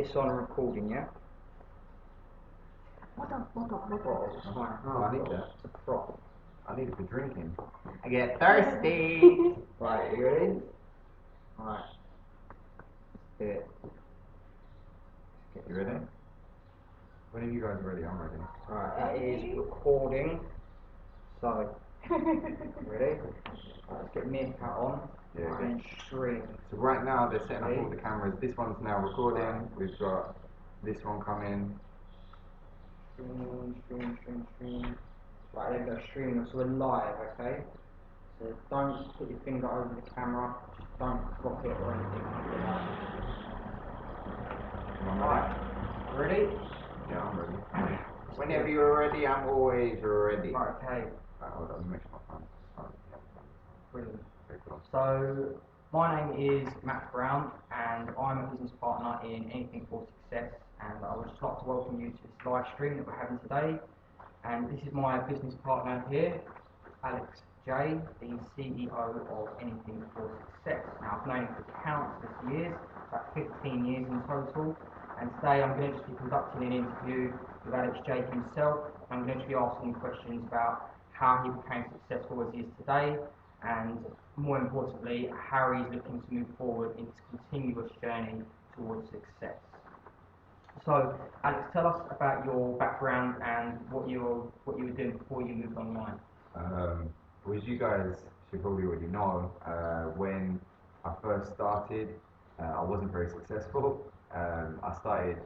this on recording, yeah? What up? Bottles, fine. No, I need that. It's a prop. I need it for drinking. I get thirsty. Right, you ready? Right. Let's do it. You ready? When are you guys ready? I'm ready. Right, it is recording. So, ready? Right, let's get Meerkat on. Yeah, Right, good. and stream. So right now they're setting up all the cameras. This one's now recording. Right. We've got this one coming. Stream. Right, there we go, streaming. So we're live, okay? So don't put your finger over the camera. Just don't drop it or anything like that. Am I Right, ready? Yeah, I'm ready. Whenever you're ready, I'm always ready. Right, okay. Right, hold on, let me make sure my phone. Brilliant. Okay, cool. So, my name is Matt Brown, and I'm a business partner in Anything for Success, and I would just like to welcome you to this live stream that we're having today. And this is my business partner here, Alex J, the CEO of Anything for Success. Now, I've known him for countless years, about 15 years in total, and today I'm going to just be conducting an interview with Alex J himself. I'm going to be asking him questions about how he became successful as he is today, and more importantly, how he's looking to move forward in his continuous journey towards success. So, Alex, tell us about your background and what you were doing before you moved online. Well, as you guys should probably already know, when I first started, I wasn't very successful. I started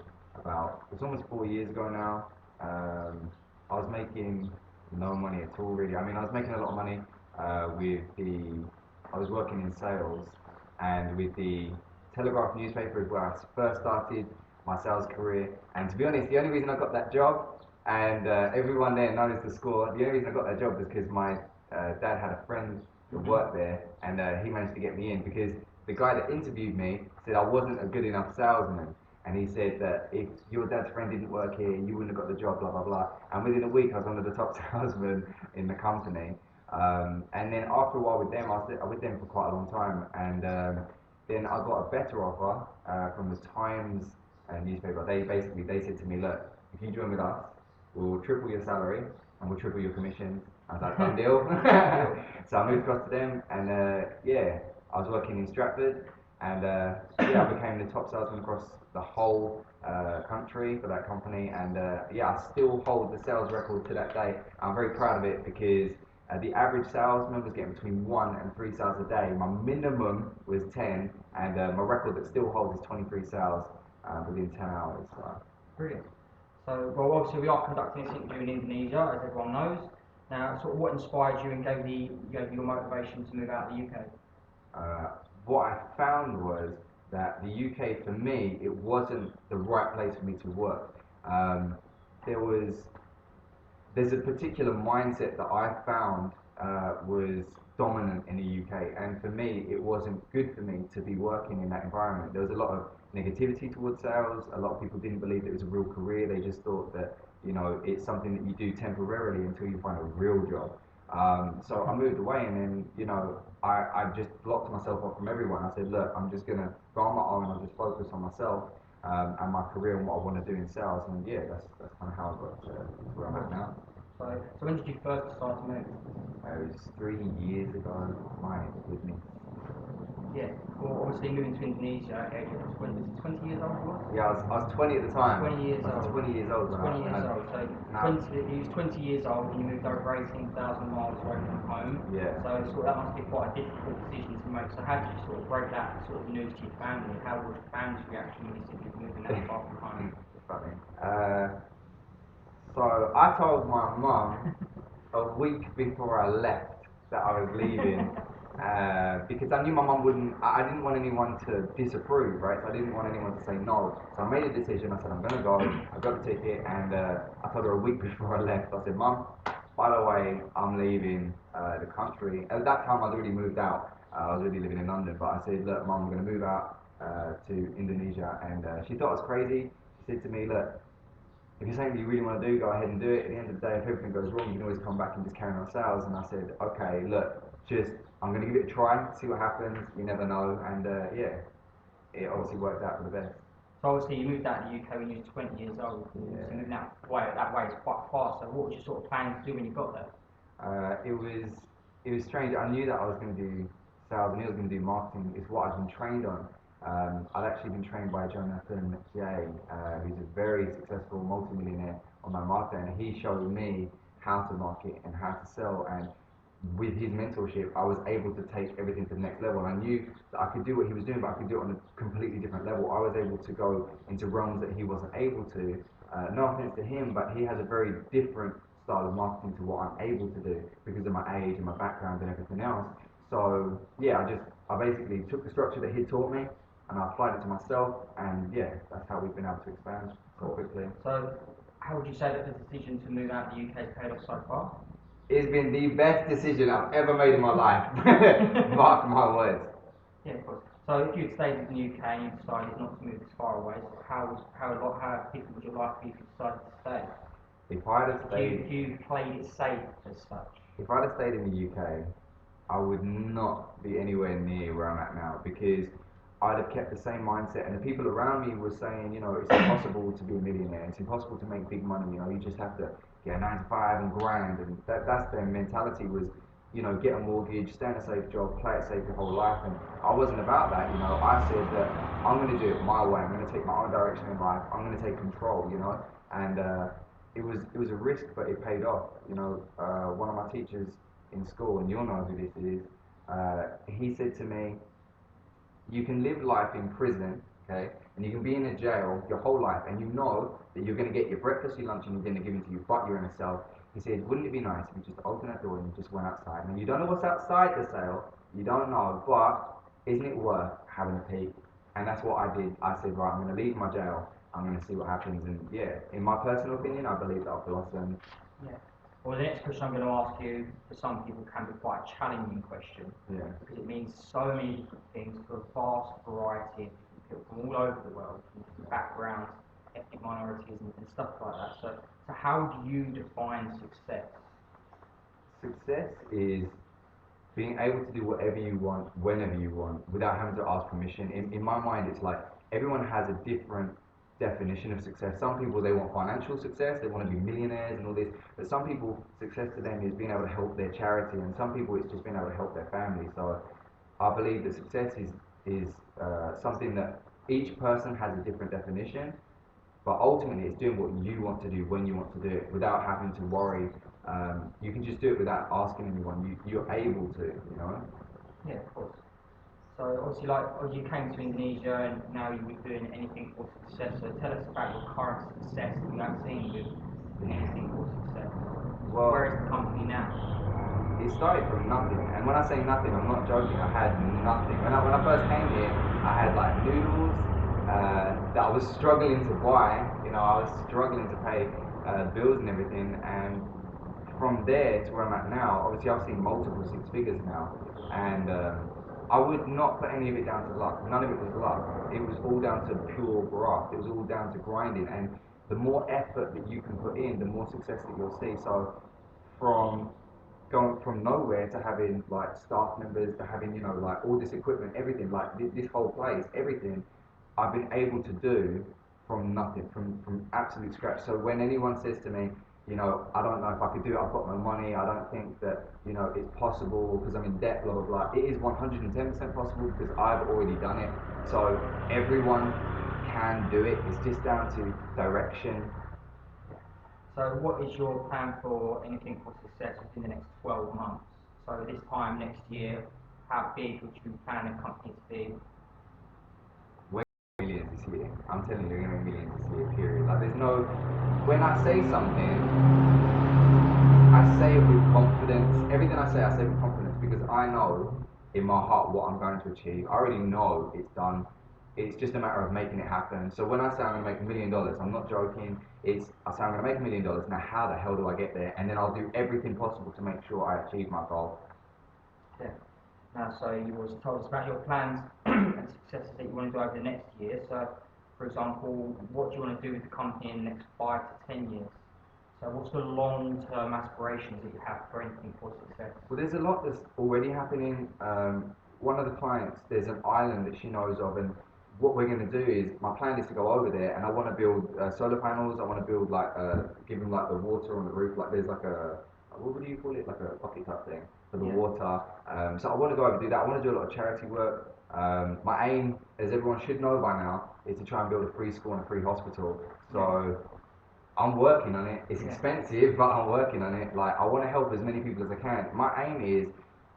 it's almost 4 years ago now. I was making no money at all, really. I mean, I was making a lot of money I was working in sales, and with the Telegraph newspaper is where I first started my sales career. And to be honest, the only reason I got that job, and everyone there knows the score, the only reason I got that job was because my dad had a friend that worked there, and he managed to get me in, because the guy that interviewed me said I wasn't a good enough salesman. And he said that if your dad's friend didn't work here, you wouldn't have got the job, blah, blah, blah. And within a week, I was one of the top salesmen in the company. And then after a while with them, I was with them for quite a long time. And then I got a better offer from the Times newspaper. They said to me, look, if you join with us, we'll triple your salary and we'll triple your commission. I was like, done deal. So I moved across to them, and I was working in Stratford, and I became the top salesman across the whole country for that company, and I still hold the sales record to that day. I'm very proud of it, because the average salesman was getting between 1 and 3 sales a day. My minimum was 10, and my record that still holds is 23 sales within 10 hours. So. Brilliant. So, well, obviously we are conducting this interview in Indonesia, as everyone knows. Now, sort of what inspired you and gave you your motivation to move out of the UK? What I found was that the UK, for me, it wasn't the right place for me to work. There's a particular mindset that I found was dominant in the UK, and for me, it wasn't good for me to be working in that environment. There was a lot of negativity towards sales. A lot of people didn't believe it was a real career. They just thought that, it's something that you do temporarily until you find a real job. So I moved away, and then, I just blocked myself off from everyone. I said, look, I'm just gonna go on my own. I'll just focus on myself and my career and what I want to do in sales. And that's kind of how I got to where I'm at now. So when did you first decide to move? It was 3 years ago. My goodness. Yeah, well, obviously moving to Indonesia at age of 20 years old, was it? Yeah, I was 20 at the time. 20 years I was old. 20 years old when 20 years I old. So he was 20 years old and you moved over 18,000 miles away from home. Yeah. So that must be quite a difficult decision to make. So how did you sort of break that sort of news to your family? How was your family's reaction when you said you were moving that far from home? Funny. So I told my mum a week before I left that I was leaving. Because I knew my mum I didn't want anyone to disapprove, right? So I didn't want anyone to say no. So I made a decision. I said, I'm going to go. I got the ticket, and I told her a week before I left. I said, Mum, by the way, I'm leaving the country. At that time, I'd already moved out. I was already living in London, but I said, look, Mum, I'm going to move out to Indonesia. And she thought I was crazy. She said to me, look, if you're saying that you really want to do, go ahead and do it. At the end of the day, if everything goes wrong, you can always come back and just carry on sales. And I said, okay, look, I'm going to give it a try, see what happens. You never know. And it obviously worked out for the best. So obviously you moved out of the UK when you were 20 years old. Yeah. So moving that way is quite fast. So what was your sort of planning to do when you got there? It was strange. I knew that I was going to do sales. I knew I was going to do marketing. It's what I've been trained on. I've actually been trained by Jonathan Jay, who's a very successful multimillionaire online marketer, and he showed me how to market and how to sell. And with his mentorship, I was able to take everything to the next level. And I knew that I could do what he was doing, but I could do it on a completely different level. I was able to go into realms that he wasn't able to. No offense to him, but he has a very different style of marketing to what I'm able to do because of my age and my background and everything else. So yeah, I basically took the structure that he taught me and I applied it to myself, and yeah, that's how we've been able to expand so quickly. So how would you say that the decision to move out of the UK has paid off so far? It's been the best decision I've ever made in my life. Mark my words. Yeah, of course. So if you had stayed in the UK and you decided not to move this far away, so how different would your life be if you decided to stay? If I'd have If stayed, you played it safe as such. if I'd have stayed in the UK, I would not be anywhere near where I'm at now because I'd have kept the same mindset. And the people around me were saying, it's impossible to be a millionaire. It's impossible to make big money. You just have to get a 9 to 5 and grind. And that's their mentality was, get a mortgage, stay in a safe job, play it safe your whole life. And I wasn't about that. I said that I'm going to do it my way. I'm going to take my own direction in life. I'm going to take control. And it was a risk, but it paid off. One of my teachers in school, and you'll know who this is, he said to me, you can live life in prison, okay, and you can be in a jail your whole life, and you know that you're going to get your breakfast, your lunch, and you're going to give it to you, but you're in a cell. He said, wouldn't it be nice if you just opened that door and you just went outside? Now, you don't know what's outside the cell, you don't know, but isn't it worth having a peek? And that's what I did. I said, right, I'm going to leave my jail, I'm going to see what happens, and yeah, in my personal opinion, I believe that I've blossomed. Yeah. Well, the next question I'm going to ask you, for some people, can be quite a challenging question. Yeah. Because it means so many different things to a vast variety of different people from all over the world, from different backgrounds, ethnic minorities, and stuff like that. So how do you define success? Success is being able to do whatever you want, whenever you want, without having to ask permission. In my mind, it's like everyone has a different definition of success. Some people, they want financial success, they want to be millionaires and all this, but some people, success to them is being able to help their charity, and some people, it's just being able to help their family. So I believe that success is something that each person has a different definition, but ultimately it's doing what you want to do when you want to do it without having to worry. You can just do it without asking anyone. You're able to. Yeah, of course. So obviously, like, you came to Indonesia and now you're doing anything for success. So tell us about your current success that you have seen with anything for success. Well, where is the company now? It started from nothing, and when I say nothing, I'm not joking. I had nothing. When I first came here, I had like noodles that I was struggling to buy. I was struggling to pay bills and everything. And from there to where I'm at now, obviously I've seen multiple six figures now, and I would not put any of it down to luck. None of it was luck. It was all down to pure graft. It was all down to grinding, and the more effort that you can put in, the more success that you'll see. So from going from nowhere to having like staff members to having like all this equipment, everything, like this whole place, everything I've been able to do from nothing, from absolute scratch. So when anyone says to me, I don't know if I could do it, I've got no money, I don't think that it's possible because I'm in debt, blah blah blah, it is 110% possible because I've already done it. So everyone can do it. It's just down to direction. So what is your plan for anything for success within the next 12 months? So this time next year, how big would you plan a company to be? We're millions this year. I'm telling you, we're going to be millions this year, period. Like there's no, when I say something, I say it with confidence. Everything I say with confidence because I know in my heart what I'm going to achieve. I already know it's done. It's just a matter of making it happen. So when I say I'm going to make $1 million, I'm not joking. I say I'm going to make $1 million. Now how the hell do I get there? And then I'll do everything possible to make sure I achieve my goal. Yeah. So you also told us about your plans and successes that you want to do over the next year. So, for example, what do you want to do with the company in the next 5 to 10 years? So what's the long-term aspirations that you have for anything for success? Well, there's a lot that's already happening. One of the clients, there's an island that she knows of, and what we're going to do is, my plan is to go over there and I want to build solar panels. I want to build like, give them like the water on the roof. Like there's like a, what would you call it? Like a bucket type thing for the water. So I want to go over and do that. I want to do a lot of charity work. My aim, as everyone should know by now, is to try and build a free school and a free hospital. So I'm working on it. It's expensive, but I'm working on it. Like, I want to help as many people as I can. My aim is,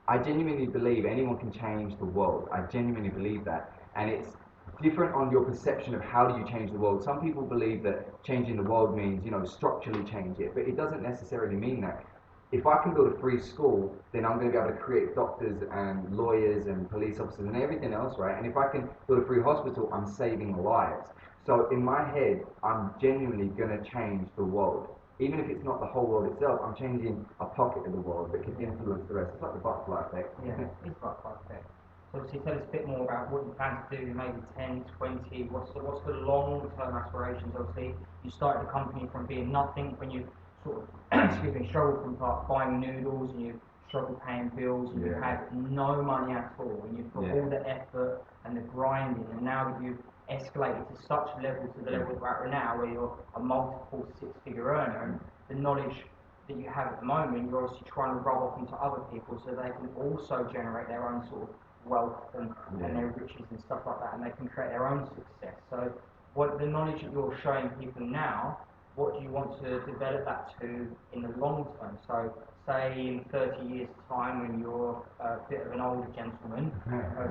I genuinely believe anyone can change the world. I genuinely believe that. And it's different on your perception of how do you change the world. Some people believe that changing the world means, structurally change it, but it doesn't necessarily mean that. If I can build a free school, then I'm going to be able to create doctors and lawyers and police officers and everything else, right? And if I can build a free hospital, I'm saving lives. So in my head, I'm genuinely going to change the world. Even if it's not the whole world itself, I'm changing a pocket of the world that can influence the rest. It's like the butterfly effect. Yeah, it's butterfly effect. So obviously tell us a bit more about what you plan to do in maybe 10, 20, what's the long-term aspirations? Obviously, you started the company from being nothing when you sort of, excuse me, struggled from buying noodles and you struggled paying bills and you had no money at all and you've got all the effort and the grinding and now that you've escalated to such a level, to the level we're at right now where you're a multiple six-figure earner and the knowledge that you have at the moment, you're obviously trying to rub off into other people so they can also generate their own sort of wealth and their riches and stuff like that, and they can create their own success. So what the knowledge that you're showing people now, what do you want to develop that to in the long term? So say in 30 years time when you're a bit of an older gentleman,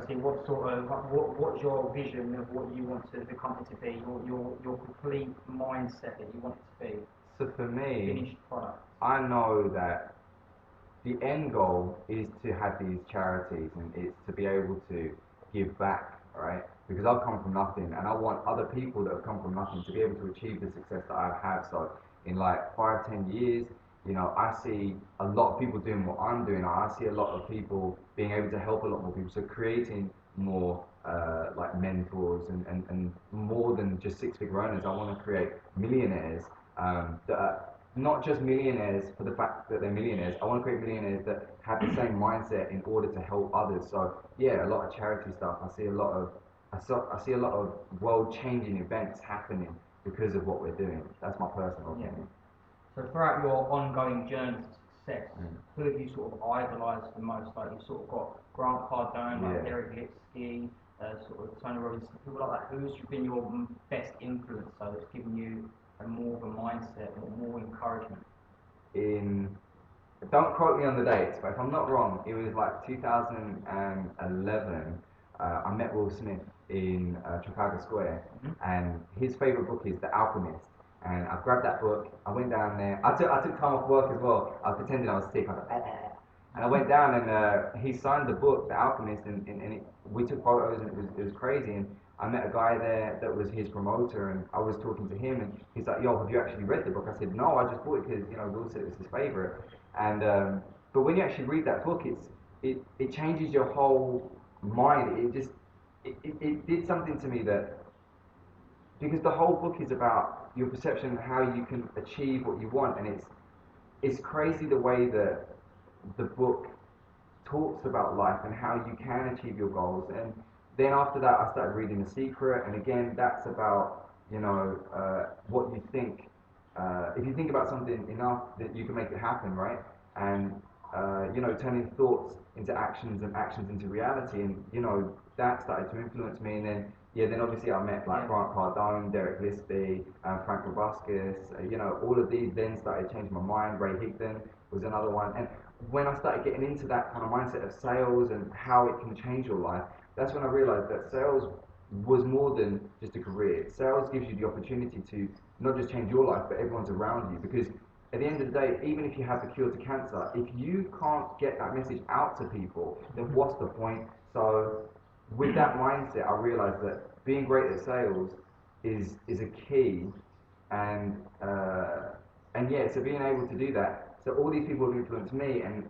see what's your vision of what you want the company to be, your complete mindset that you want it to be? So for me, Finished product. I know that the end goal is to have these charities and it's to be able to give back, right? Because I've come from nothing and I want other people that have come from nothing to be able to achieve the success that I have. So in like 5, 10 years, I see a lot of people doing what I'm doing. I see a lot of people being able to help a lot more people. So creating more like mentors and more than just six-figure earners. I want to create millionaires that are not just millionaires for the fact that they're millionaires. I want to create millionaires that have the same mindset in order to help others. So yeah, a lot of charity stuff. I see a lot of world-changing events happening because of what we're doing. That's my personal opinion. So throughout your ongoing journey to success, who have you sort of idolised the most? Like you've sort of got Grant Cardone, like Derek Lipsky, sort of Tony Robbins, people like that. Who's been your best influencer that's given you more of a mindset, more encouragement? Don't quote me on the dates, but if I'm not wrong, it was like 2011. I met Will Smith in Trafalgar Square, and his favourite book is The Alchemist. And I grabbed that book. I went down there. I took time off work as well. I was pretending I was sick. I was like, and I went down and he signed the book, The Alchemist, and we took photos and it was crazy. And I met a guy there that was his promoter, and I was talking to him, and he's like, "Yo, have you actually read the book?" I said, "No, I just bought it because Will said it was his favorite." And but when you actually read that book, it changes your whole mind. It did something to me that, because the whole book is about your perception of how you can achieve what you want, and it's crazy the way that the book talks about life and how you can achieve your goals. And then after that, I started reading The Secret, and again, that's about what you think. If you think about something enough, that you can make it happen, right? And turning thoughts into actions and actions into reality, and that started to influence me. And then obviously I met like Grant Cardone, Derek Lipsky, Frank Robuscus. All of these then started changing my mind. Ray Higdon was another one, and when I started getting into that kind of mindset of sales and how it can change your life, that's when I realized that sales was more than just a career. Sales gives you the opportunity to not just change your life, but everyone's around you. Because at the end of the day, even if you have the cure to cancer, if you can't get that message out to people, then what's the point? So with that mindset, I realized that being great at sales is a key, and so being able to do that. So all these people have influenced me, and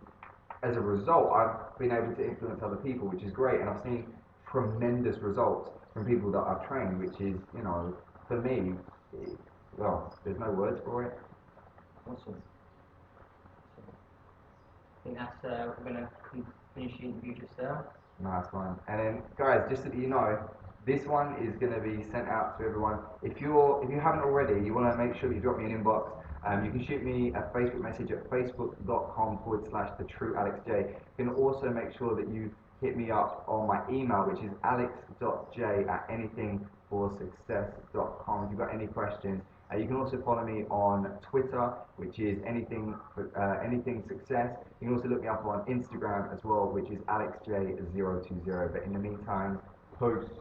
as a result, I've been able to influence other people, which is great. And I've seen tremendous results from people that I've trained, which is, for me, well, there's no words for it. Awesome. I think that's, we're going to finish the interview just there. Nice one. And then, guys, just so that you know, This one is going to be sent out to everyone. If you haven't already, you want to make sure you drop me an inbox. You can shoot me a Facebook message at facebook.com/thetruealexj. You can also make sure that you hit me up on my email, which is alex.j@anythingforsuccess.com if you've got any questions. You can also follow me on Twitter, which is anything success. You can also look me up on Instagram as well, which is alexj020. But in the meantime, peace.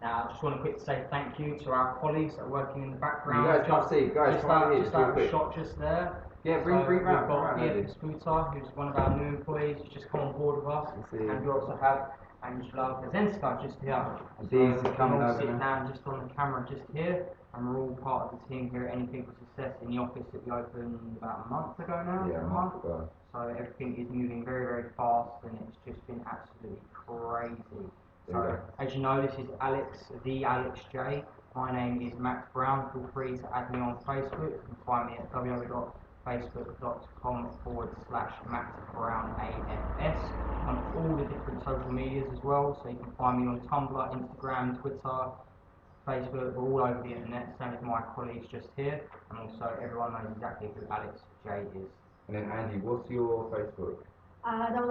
Now, I just want to quickly say thank you to our colleagues that are working in the background. You guys can't see, guys. Just that shot just there. Yeah, bring round. We've got Dia Sputa, who's one of our new employees. He's just come on board with us. And we also have Angela Kazenska just here. These are coming over. Sit down just on the camera just here, and we're all part of the team here at Anything for Success in the office that we opened about a month ago now. Yeah, a month ago. So everything is moving very, very fast, and it's just been absolutely crazy. So, as you know, this is Alex, the Alex J. My name is Max Brown. Feel free to add me on Facebook. You can find me at www.facebook.com/MaxBrownAFS on all the different social medias as well. So you can find me on Tumblr, Instagram, Twitter, Facebook. We're all over the internet, same as my colleagues just here. And also everyone knows exactly who Alex J is. And then Andy, what's your Facebook? www.com,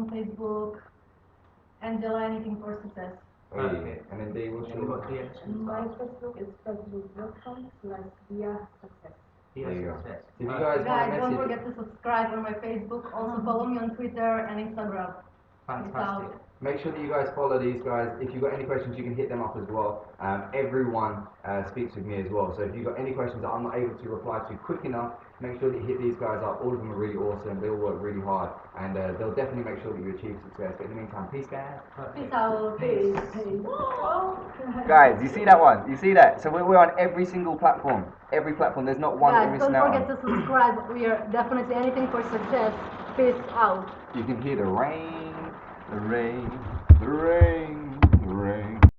Facebook, Angela Anything for Success. Okay. And then Dee, what's your? My Facebook is facebook.com/diasuccess. There you go. Success. If you guys Don't forget to subscribe on my Facebook. Also follow me on Twitter and Instagram. Fantastic. Make sure that you guys follow these guys. If you've got any questions, you can hit them up as well. Everyone speaks with me as well. So if you've got any questions that I'm not able to reply to quick enough, make sure that you hit these guys up. All of them are really awesome. They all work really hard. And they'll definitely make sure that you achieve success. But in the meantime, peace, guys. Peace out. Peace. Guys, you see that one? You see that? So we're on every single platform. Every platform. There's not one that we're missing out on. Don't forget to subscribe. We are definitely Anything for Success. Peace out. You can hear the rain, the rain, the rain, the rain.